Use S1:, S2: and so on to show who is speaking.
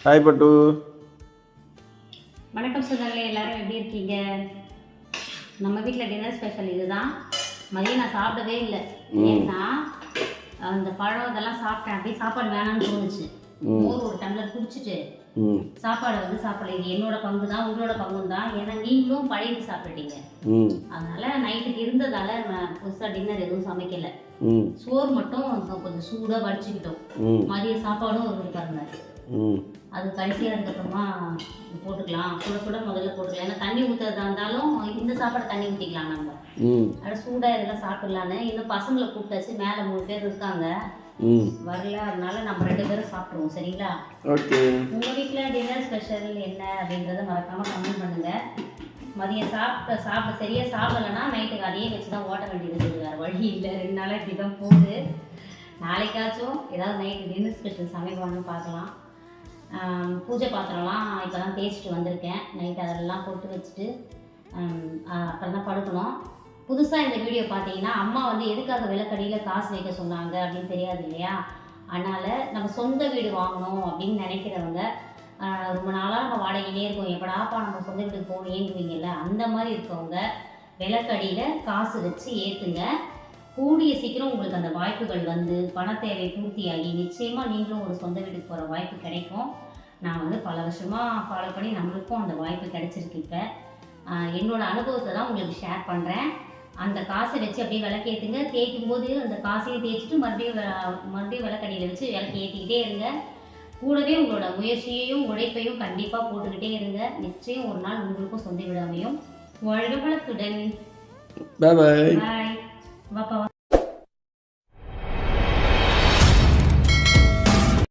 S1: Hi பட்டு.
S2: வணக்கம் சொந்தங்களே, எல்லாரும் எப்படி இருக்கீங்க? நம்ம வீட்டில் டின்னர் ஸ்பெஷல் இதுதான். மதியம் நான் சாப்பிடவே இல்லை. ஏன்னா அந்த பழம் இதெல்லாம் சாப்பிட்டேன். அப்படியே சாப்பாடு வேணாம்னு தோணுச்சு. மோர் ஒரு டம்ளர் குடிச்சிட்டு சாப்பாடு சாப்பிடல. இது என்னோட பங்கு தான், உங்களோட பங்கு தான். ஏன்னா நீங்களும் பழைய சாப்பிட்டீங்க. அதனால நைட்டுக்கு இருந்ததால நான் புதுசாக டின்னர் எதுவும் சமைக்கல. சோறு மட்டும் கொஞ்சம் சூடாக வடிச்சுக்கிட்டோம். மதிய சாப்பாடும் ஒரு பாருங்க, அது கடைசியாக அதுக்கப்புறமா போட்டுக்கலாம். சுட சுட முதல்ல போட்டுக்கலாம். ஏன்னா தண்ணி ஊற்றுறதா இருந்தாலும் இந்த சாப்பாடு தண்ணி ஊற்றிக்கலாம். நம்ம அது சூடாக இதெல்லாம் சாப்பிடலான்னு இன்னும் பசங்களை கூப்பிட்டாச்சு. மேலே 3 பேர் இருக்காங்க, வரல. அதனால நம்ம 2 பேரும் சாப்பிடுவோம். சரிங்களா?
S1: ஓகே.
S2: உங்கள் வீட்டில் டின்னர் ஸ்பெஷல் என்ன அப்படின்றத மறக்காமல் கமெண்ட் பண்ணுங்கள். மதியம் சாப்பிட சரியாக சாப்பிடலைன்னா நைட்டுக்கு அதையே வச்சு தான் ஓட்ட வேண்டியது. வேறு வழி இல்லை. 2 நாளாக இப்படி தான் போகுது. நாளைக்காச்சும் ஏதாவது நைட்டு டின்னர் ஸ்பெஷல் சமைப்பான்னு பார்க்கலாம். பூஜை பாத்திரம்லாம் இப்போ தான் தேய்ச்சிட்டு வந்திருக்கேன். நைட்டு அதெல்லாம் போட்டு வச்சுட்டு அப்புறம் தான் படுக்கணும். புதுசாக இந்த வீடியோ பார்த்தீங்கன்னா, அம்மா எதுக்காக விளக்கடியில் காசு வைக்க சொன்னாங்க அப்படின்னு தெரியாது இல்லையா? அதனால் நம்ம சொந்த வீடு வாங்கணும் அப்படின்னு நினைக்கிறவங்க, ரொம்ப நாளாக நம்ம வாடகையிலே இருக்கோம், எப்படாப்பா நம்ம சொந்த வீட்டுக்கு போகணும் ஏங்குவீங்கல்ல, அந்த மாதிரி இருக்கவங்க விளக்கடியில் காசு வச்சு ஏற்றுங்க. கூடிய சீக்கிரம் உங்களுக்கு அந்த வாய்ப்புகள் பண தேவை பூர்த்தியாகி நிச்சயமாக நீங்களும் ஒரு சொந்த வீட்டுக்கு போகிற வாய்ப்பு கிடைக்கும். நான் பல வருஷமாக ஃபாலோ பண்ணி நம்மளுக்கும் அந்த வாய்ப்பு கிடைச்சிருக்கு. இப்போ என்னோடய அனுபவத்தை தான் உங்களுக்கு ஷேர் பண்ணுறேன். அந்த காசை வச்சு அப்படியே விளக்கேற்றுங்க. தேய்க்கும் போது அந்த காசையும் தேய்ச்சிட்டு மறுபடியும் விளக்கடியில் வச்சு விளக்கு ஏற்றிக்கிட்டே இருங்க. கூடவே உங்களோட முயற்சியையும் உழைப்பையும் கண்டிப்பாக போட்டுக்கிட்டே இருங்க. நிச்சயம் ஒரு நாள் உங்களுக்கும் சொந்த வீடு அமையும். வாழ்க வளத்துடன்.
S1: பாய் பாய்.
S2: பாய். வாப்பா.